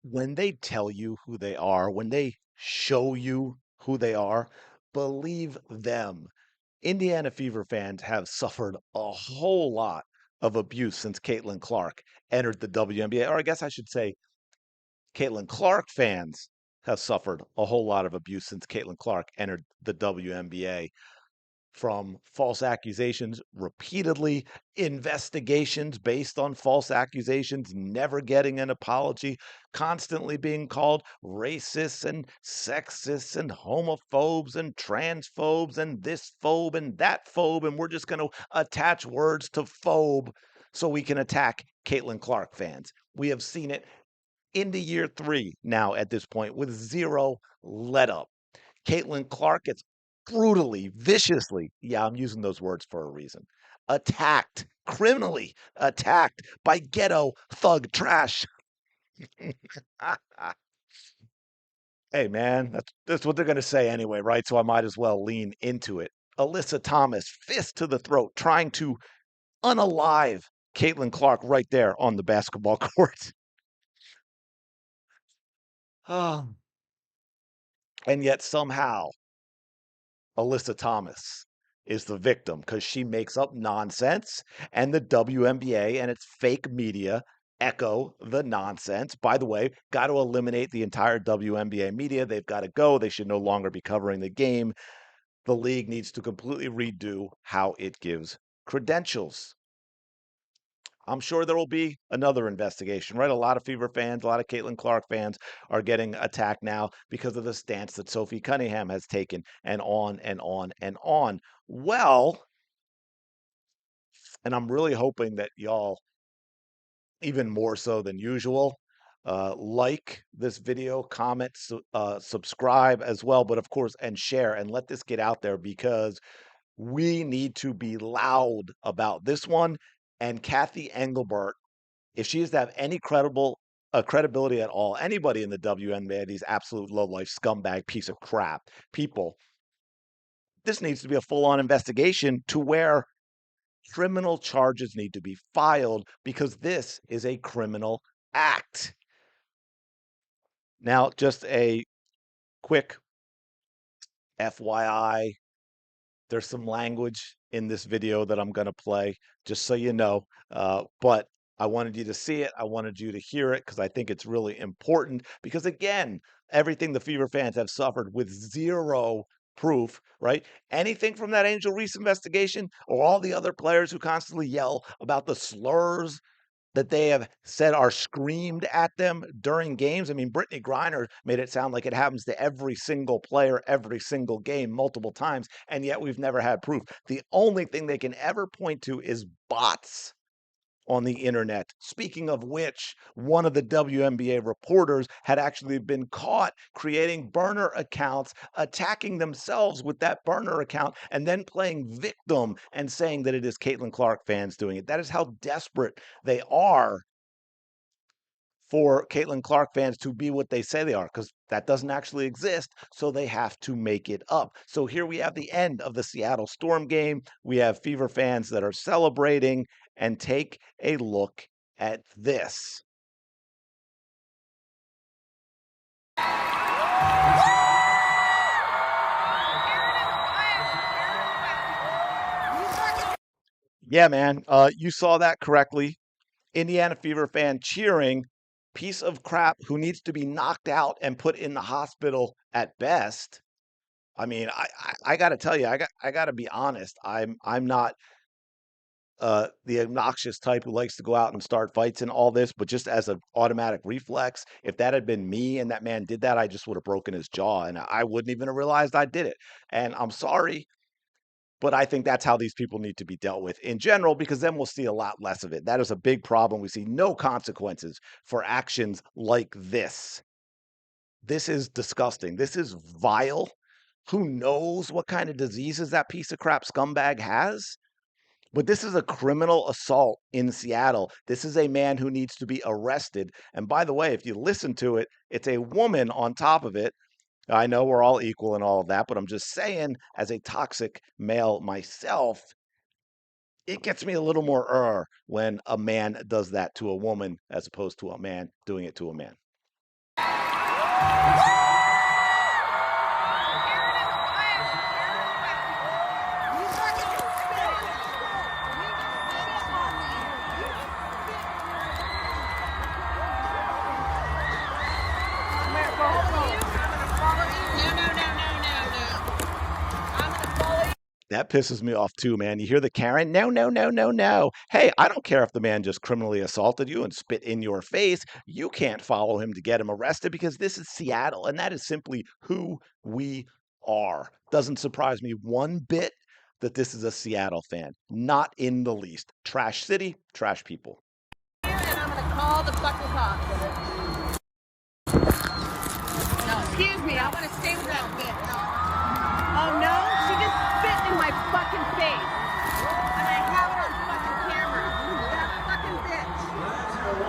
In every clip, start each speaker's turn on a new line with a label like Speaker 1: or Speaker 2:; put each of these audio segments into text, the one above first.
Speaker 1: When they tell you who they are, when they show you who they are, believe them. Indiana Fever fans have suffered a whole lot of abuse since Caitlin Clark entered the WNBA, or I guess I should say Caitlin Clark fans have suffered a whole lot of abuse since Caitlin Clark entered the WNBA, from false accusations repeatedly, investigations based on false accusations, never getting an apology, constantly being called racists and sexists and homophobes and transphobes and this phobe and that phobe. And we're just going to attach words to phobe so we can attack Caitlin Clark fans. We have seen it into year 3 now at this point with zero let up. Caitlin Clark gets brutally, viciously, yeah, I'm using those words for a reason, attacked, criminally attacked by ghetto thug trash. Hey, man, that's what they're going to say anyway, right? So I might as well lean into it. Alyssa Thomas, fist to the throat, trying to unalive Caitlin Clark right there on the basketball court. Oh, and yet somehow Alyssa Thomas is the victim because she makes up nonsense, and the WNBA and its fake media echo the nonsense. By the way, got to eliminate the entire WNBA media. They've got to go. They should no longer be covering the game. The league needs to completely redo how it gives credentials. I'm sure there will be another investigation, right? A lot of Fever fans, a lot of Caitlin Clark fans are getting attacked now because of the stance that Sophie Cunningham has taken, and on and on and on. Well, and I'm really hoping that y'all, even more so than usual, like this video, comment, subscribe as well, but of course, and share and let this get out there because we need to be loud about this one. And Kathy Engelbert, if she is to have any credibility at all, anybody in the WNBA, these absolute low life scumbag piece of crap people, this needs to be a full on investigation to where criminal charges need to be filed because this is a criminal act. Now, just a quick FYI, there's some language in this video that I'm going to play, just so you know. But I wanted you to see it. I wanted you to hear it because I think it's really important. Because again, everything the Fever fans have suffered with zero proof, right? Anything from that Angel Reese investigation or all the other players who constantly yell about the slurs that they have said are screamed at them during games. I mean, Brittany Griner made it sound like it happens to every single player, every single game, multiple times, and yet we've never had proof. The only thing they can ever point to is bots on the internet. Speaking of which, one of the WNBA reporters had actually been caught creating burner accounts, attacking themselves with that burner account, and then playing victim and saying that it is Caitlin Clark fans doing it. That is how desperate they are for Caitlin Clark fans to be what they say they are, because that doesn't actually exist. So they have to make it up. So here we have the end of the Seattle Storm game. We have Fever fans that are celebrating, and take a look at this. Yeah, man, you saw that correctly. Indiana Fever fan cheering, piece of crap who needs to be knocked out and put in the hospital at best. I mean, I got to tell you, I got to be honest. I'm not the obnoxious type who likes to go out and start fights and all this, but just as an automatic reflex, if that had been me and that man did that, I just would have broken his jaw and I wouldn't even have realized I did it. And I'm sorry, but I think that's how these people need to be dealt with in general, because then we'll see a lot less of it. That is a big problem. We see no consequences for actions like this. This is disgusting. This is vile. Who knows what kind of diseases that piece of crap scumbag has? But this is a criminal assault in Seattle. This is a man who needs to be arrested. And by the way, if you listen to it, it's a woman on top of it. I know we're all equal and all of that, but I'm just saying, as a toxic male myself, it gets me a little more when a man does that to a woman as opposed to a man doing it to a man. That pisses me off too, man. You hear the Karen? No, no, no, no, no. Hey, I don't care if the man just criminally assaulted you and spit in your face. You can't follow him to get him arrested because this is Seattle, and that is simply who we are. Doesn't surprise me one bit that this is a Seattle fan. Not in the least. Trash city, trash people.
Speaker 2: And I'm gonna call the fucking cops. No, excuse me, I want to stay with that bitch. Oh no, she just spit in my fucking face. And I have it on fucking camera. That fucking bitch.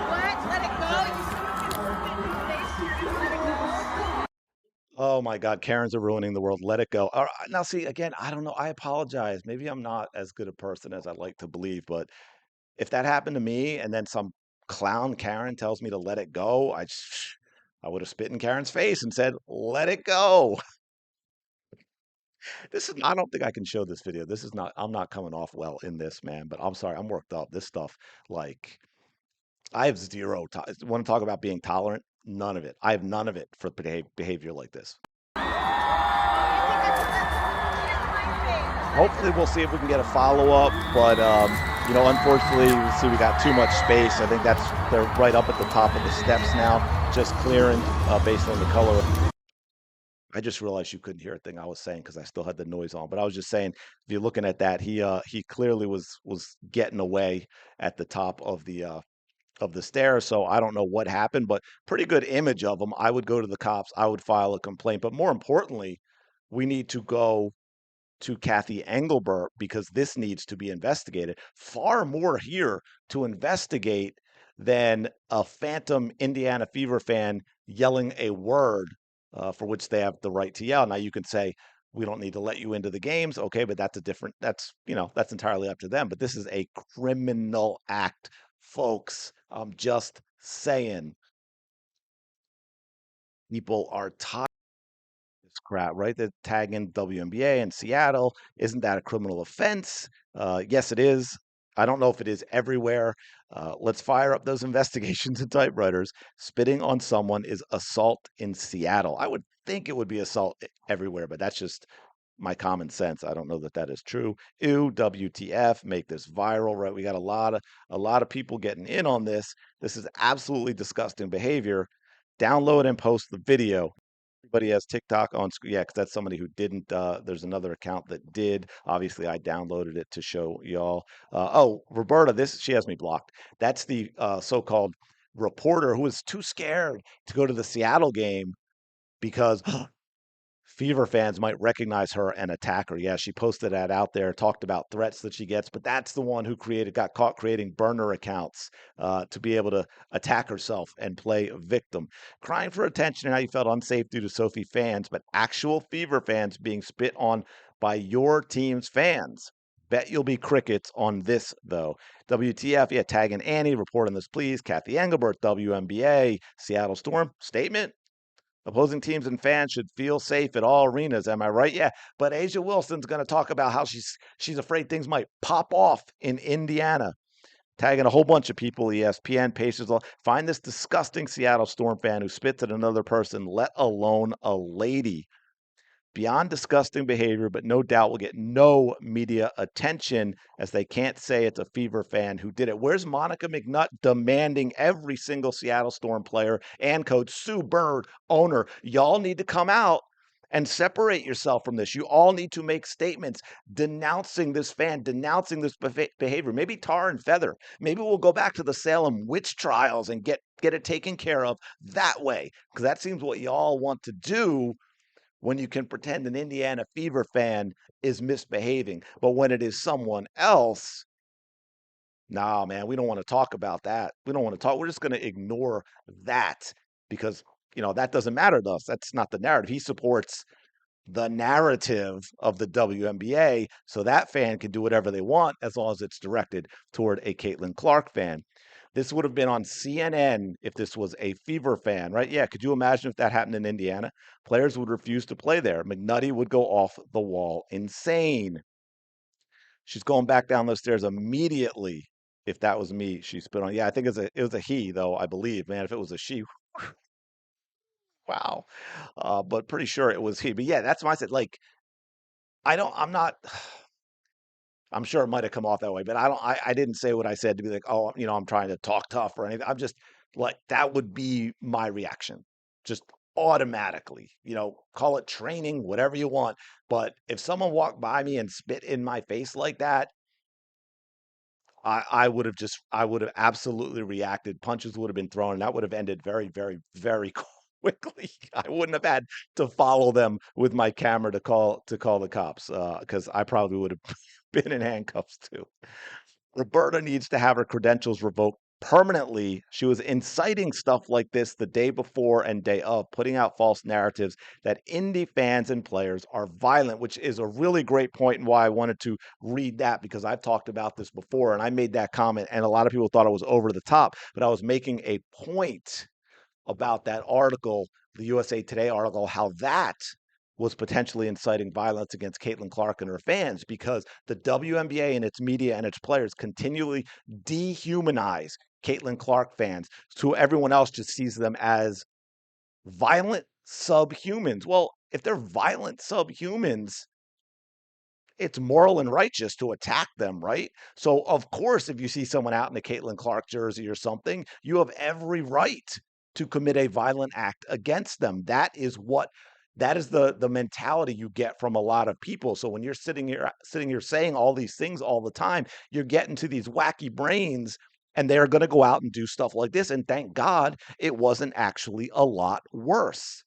Speaker 2: What? Let it go? You someone can spit in your face, you're gonna let it go?
Speaker 1: Oh my God, Karens are ruining the world. Let it go. All right, now, see, again, I don't know. I apologize. Maybe I'm not as good a person as I'd like to believe, but if that happened to me and then some clown Karen tells me to let it go, I would have spit in Karen's face and said, "Let it go." This is I don't think I can show this video. This is not I'm not coming off well in this, man, but I'm sorry. I'm worked up. This stuff like I have zero want to talk about being tolerant? None of it. I have none of it for behavior like this. Hopefully we'll see if we can get a follow-up, but unfortunately, we see we got too much space. I think they're right up at the top of the steps now, just clearing based on the color. I just realized you couldn't hear a thing I was saying because I still had the noise on. But I was just saying, if you're looking at that, he clearly was getting away at the top of the stairs. So I don't know what happened, but pretty good image of him. I would go to the cops. I would file a complaint. But more importantly, we need to go to Kathy Engelbert because this needs to be investigated. Far more here to investigate than a phantom Indiana Fever fan yelling a word for which they have the right to yell. Now you can say we don't need to let you into the games, okay, but that's entirely up to them. But this is a criminal act, folks. I'm just saying, people are tired crap, right? They're tagging WNBA and Seattle. Isn't that a criminal offense? Yes, it is. I don't know if it is everywhere. Let's fire up those investigations and typewriters. Spitting on someone is assault in Seattle. I would think it would be assault everywhere, but that's just my common sense. I don't know that that is true. Ew, WTF, make this viral, right? We got a lot of people getting in on this. This is absolutely disgusting behavior. Download and post the video. Everybody has TikTok on screen. Yeah, because that's somebody who didn't. There's another account that did. Obviously, I downloaded it to show y'all. Oh, Roberta, she has me blocked. That's the so-called reporter who was too scared to go to the Seattle game because Fever fans might recognize her and attack her. Yeah, she posted that out there, talked about threats that she gets, but that's the one who got caught creating burner accounts to be able to attack herself and play a victim. Crying for attention and how you felt unsafe due to Sophie fans, but actual Fever fans being spit on by your team's fans. Bet you'll be crickets on this, though. WTF, yeah, tagging Annie, report on this, please. Kathy Engelbert, WNBA, Seattle Storm, statement. Opposing teams and fans should feel safe at all arenas. Am I right? Yeah. But Asia Wilson's going to talk about how she's afraid things might pop off in Indiana. Tagging a whole bunch of people, ESPN, Pacers. Find this disgusting Seattle Storm fan who spits at another person, let alone a lady. Beyond disgusting behavior, but no doubt will get no media attention as they can't say it's a Fever fan who did it. Where's Monica McNutt demanding every single Seattle Storm player and coach, Sue Bird, owner, y'all need to come out and separate yourself from this. You all need to make statements denouncing this fan, denouncing this behavior. Maybe tar and feather. Maybe we'll go back to the Salem witch trials and get it taken care of that way, because that seems what y'all want to do when you can pretend an Indiana Fever fan is misbehaving. But when it is someone else, nah, man, we don't want to talk about that. We don't want to talk. We're just going to ignore that because, that doesn't matter to us. That's not the narrative. He supports the narrative of the WNBA, so that fan can do whatever they want as long as it's directed toward a Caitlin Clark fan. This would have been on CNN if this was a Fever fan, right? Yeah, could you imagine if that happened in Indiana? Players would refuse to play there. McNutty would go off the wall insane. She's going back down those stairs immediately. If that was me, she spit on. Yeah, I think it was a he though, I believe. Man, if it was a she, wow. But pretty sure it was he. But yeah, that's why I said like I'm not. I'm sure it might have come off that way, but I didn't say what I said to be like, oh, I'm trying to talk tough or anything. I'm just like, that would be my reaction, just automatically, call it training, whatever you want. But if someone walked by me and spit in my face like that, I would have absolutely reacted. Punches would have been thrown, and that would have ended very, very, very quickly. I wouldn't have had to follow them with my camera to call the cops, because I probably would have been in handcuffs too. Roberta needs to have her credentials revoked permanently. She was inciting stuff like this the day before and day of, putting out false narratives that indie fans and players are violent, which is a really great point and why I wanted to read that because I've talked about this before and I made that comment and a lot of people thought it was over the top, but I was making a point about that article, the USA Today article, how that was potentially inciting violence against Caitlin Clark and her fans because the WNBA and its media and its players continually dehumanize Caitlin Clark fans, so everyone else just sees them as violent subhumans. Well, if they're violent subhumans, it's moral and righteous to attack them, right? So, of course, if you see someone out in a Caitlin Clark jersey or something, you have every right to commit a violent act against them. That is the mentality you get from a lot of people. So when you're sitting here saying all these things all the time, you're getting to these wacky brains and they're going to go out and do stuff like this. And thank God it wasn't actually a lot worse.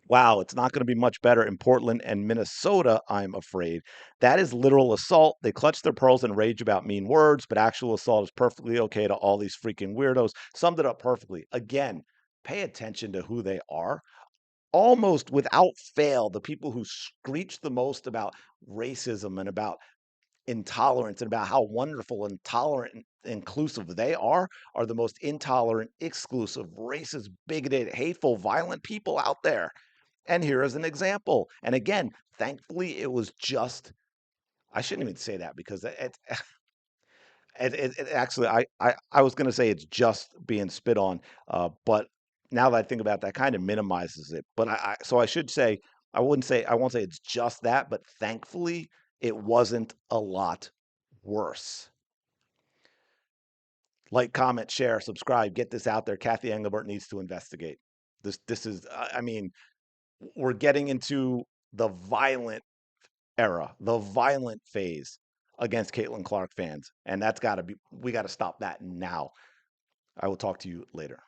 Speaker 1: Wow, it's not going to be much better in Portland and Minnesota, I'm afraid. That is literal assault. They clutch their pearls and rage about mean words, but actual assault is perfectly okay to all these freaking weirdos. Summed it up perfectly. Again, pay attention to who they are. Almost without fail, the people who screech the most about racism and about intolerance and about how wonderful and tolerant and inclusive they are the most intolerant, exclusive, racist, bigoted, hateful, violent people out there. And here is an example. And again, thankfully, it was just, I shouldn't even say that because it actually, I was going to say it's just being spit on. But now that I think about that, kind of minimizes it. But so I should say, I won't say it's just that, but thankfully, it wasn't a lot worse. Like, comment, share, subscribe, get this out there. Kathy Engelbert needs to investigate. This is, I mean, we're getting into the violent era, the violent phase against Caitlin Clark fans. And we got to stop that now. I will talk to you later.